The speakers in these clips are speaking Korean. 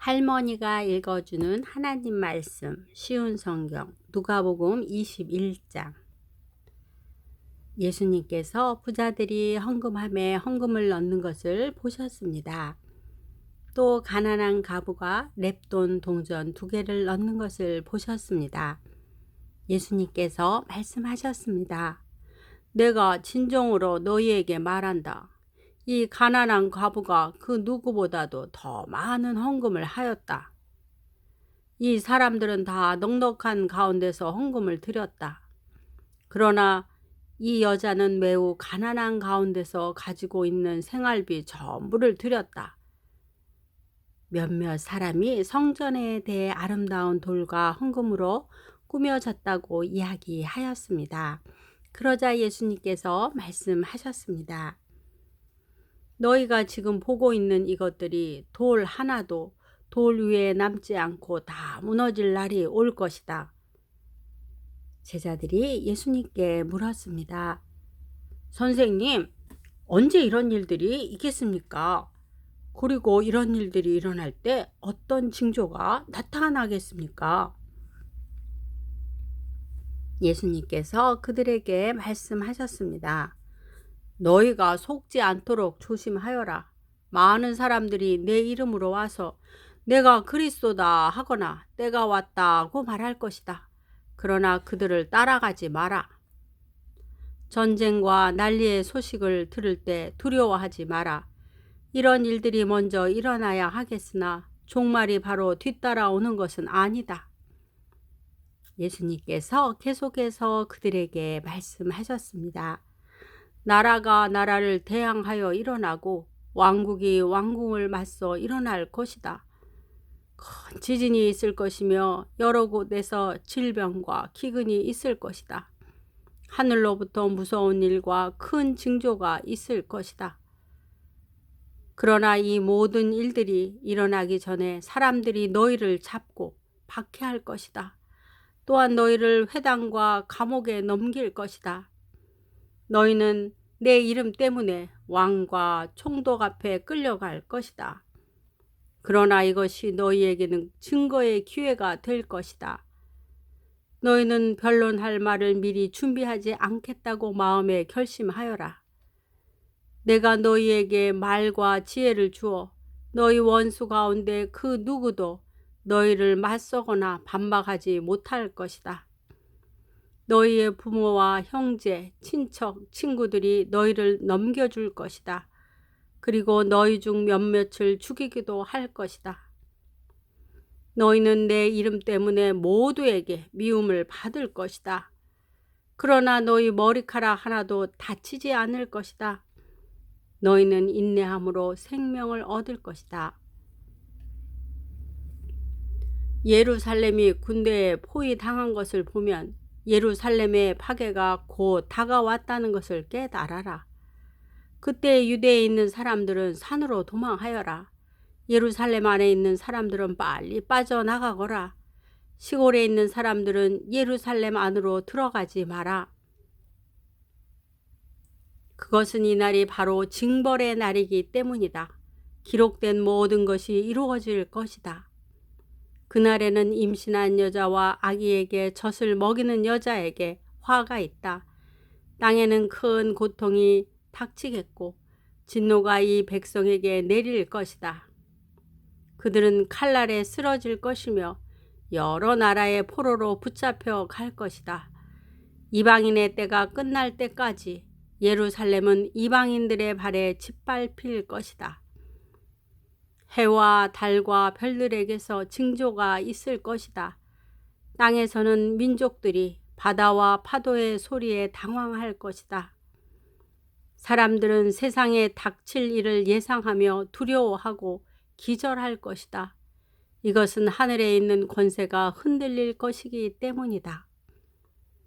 할머니가 읽어주는 하나님 말씀 쉬운 성경 누가복음 21장. 예수님께서 부자들이 헌금함에 헌금을 넣는 것을 보셨습니다. 또 가난한 과부가 렙돈 동전 2개를 넣는 것을 보셨습니다. 예수님께서 말씀하셨습니다. 내가 진정으로 너희에게 말한다. 이 가난한 과부가 그 누구보다도 더 많은 헌금을 하였다. 이 사람들은 다 넉넉한 가운데서 헌금을 드렸다. 그러나 이 여자는 매우 가난한 가운데서 가지고 있는 생활비 전부를 드렸다. 몇몇 사람이 성전에 대해 아름다운 돌과 헌금으로 꾸며졌다고 이야기하였습니다. 그러자 예수님께서 말씀하셨습니다. 너희가 지금 보고 있는 이것들이 돌 하나도 돌 위에 남지 않고 다 무너질 날이 올 것이다. 제자들이 예수님께 물었습니다. 선생님, 언제 이런 일들이 있겠습니까? 그리고 이런 일들이 일어날 때 어떤 징조가 나타나겠습니까? 예수님께서 그들에게 말씀하셨습니다. 너희가 속지 않도록 조심하여라. 많은 사람들이 내 이름으로 와서 내가 그리스도다 하거나 때가 왔다고 말할 것이다. 그러나 그들을 따라가지 마라. 전쟁과 난리의 소식을 들을 때 두려워하지 마라. 이런 일들이 먼저 일어나야 하겠으나 종말이 바로 뒤따라오는 것은 아니다. 예수님께서 계속해서 그들에게 말씀하셨습니다. 나라가 나라를 대항하여 일어나고 왕국이 왕궁을 맞서 일어날 것이다. 큰 지진이 있을 것이며 여러 곳에서 질병과 기근이 있을 것이다. 하늘로부터 무서운 일과 큰 징조가 있을 것이다. 그러나 이 모든 일들이 일어나기 전에 사람들이 너희를 잡고 박해할 것이다. 또한 너희를 회당과 감옥에 넘길 것이다. 너희는 내 이름 때문에 왕과 총독 앞에 끌려갈 것이다. 그러나 이것이 너희에게는 증거의 기회가 될 것이다. 너희는 변론할 말을 미리 준비하지 않겠다고 마음에 결심하여라. 내가 너희에게 말과 지혜를 주어 너희 원수 가운데 그 누구도 너희를 맞서거나 반박하지 못할 것이다. 너희의 부모와 형제, 친척, 친구들이 너희를 넘겨줄 것이다. 그리고 너희 중 몇몇을 죽이기도 할 것이다. 너희는 내 이름 때문에 모두에게 미움을 받을 것이다. 그러나 너희 머리카락 하나도 다치지 않을 것이다. 너희는 인내함으로 생명을 얻을 것이다. 예루살렘이 군대에 포위당한 것을 보면 예루살렘의 파괴가 곧 다가왔다는 것을 깨달아라. 그때 유대에 있는 사람들은 산으로 도망하여라. 예루살렘 안에 있는 사람들은 빨리 빠져나가거라. 시골에 있는 사람들은 예루살렘 안으로 들어가지 마라. 그것은 이 날이 바로 징벌의 날이기 때문이다. 기록된 모든 것이 이루어질 것이다. 그날에는 임신한 여자와 아기에게 젖을 먹이는 여자에게 화가 있다. 땅에는 큰 고통이 닥치겠고 진노가 이 백성에게 내릴 것이다. 그들은 칼날에 쓰러질 것이며 여러 나라의 포로로 붙잡혀 갈 것이다. 이방인의 때가 끝날 때까지 예루살렘은 이방인들의 발에 짓밟힐 것이다. 해와 달과 별들에게서 징조가 있을 것이다. 땅에서는 민족들이 바다와 파도의 소리에 당황할 것이다. 사람들은 세상에 닥칠 일을 예상하며 두려워하고 기절할 것이다. 이것은 하늘에 있는 권세가 흔들릴 것이기 때문이다.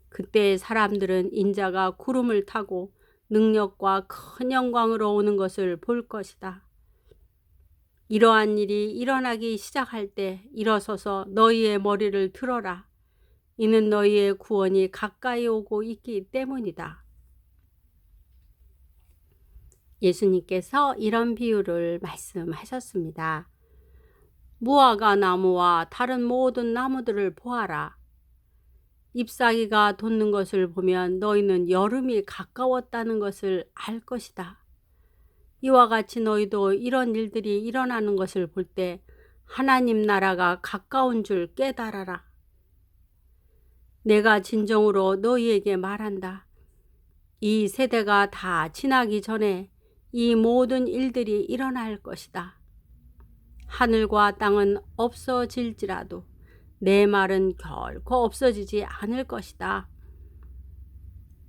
그때 사람들은 인자가 구름을 타고 능력과 큰 영광으로 오는 것을 볼 것이다. 이러한 일이 일어나기 시작할 때 일어서서 너희의 머리를 들어라. 이는 너희의 구원이 가까이 오고 있기 때문이다. 예수님께서 이런 비유를 말씀하셨습니다. 무화과 나무와 다른 모든 나무들을 보아라. 잎사귀가 돋는 것을 보면 너희는 여름이 가까웠다는 것을 알 것이다. 이와 같이 너희도 이런 일들이 일어나는 것을 볼 때 하나님 나라가 가까운 줄 깨달아라. 내가 진정으로 너희에게 말한다. 이 세대가 다 지나기 전에 이 모든 일들이 일어날 것이다. 하늘과 땅은 없어질지라도 내 말은 결코 없어지지 않을 것이다.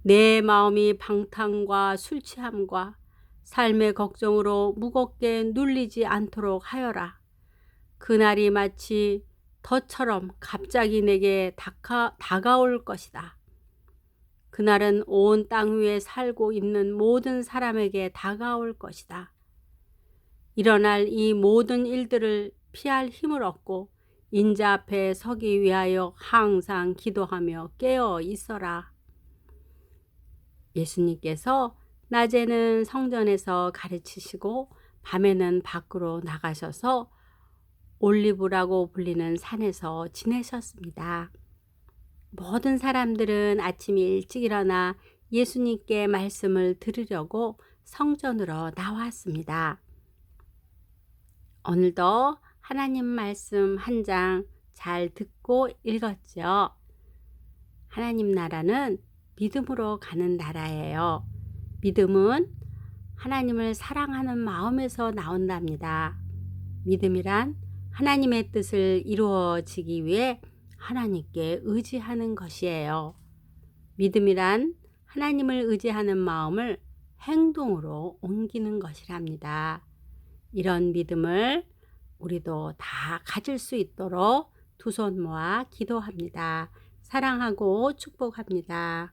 내 마음이 방탕과 술 취함과 삶의 걱정으로 무겁게 눌리지 않도록 하여라. 그날이 마치 덫처럼 갑자기 내게 다가올 것이다. 그날은 온 땅 위에 살고 있는 모든 사람에게 다가올 것이다. 일어날 이 모든 일들을 피할 힘을 얻고 인자 앞에 서기 위하여 항상 기도하며 깨어 있어라. 예수님께서 낮에는 성전에서 가르치시고 밤에는 밖으로 나가셔서 올리브라고 불리는 산에서 지내셨습니다. 모든 사람들은 아침 일찍 일어나 예수님께 말씀을 들으려고 성전으로 나왔습니다. 오늘도 하나님 말씀 한 장 잘 듣고 읽었죠. 하나님 나라는 믿음으로 가는 나라예요. 믿음은 하나님을 사랑하는 마음에서 나온답니다. 믿음이란 하나님의 뜻을 이루어지기 위해 하나님께 의지하는 것이에요. 믿음이란 하나님을 의지하는 마음을 행동으로 옮기는 것이랍니다. 이런 믿음을 우리도 다 가질 수 있도록 두 손 모아 기도합니다. 사랑하고 축복합니다.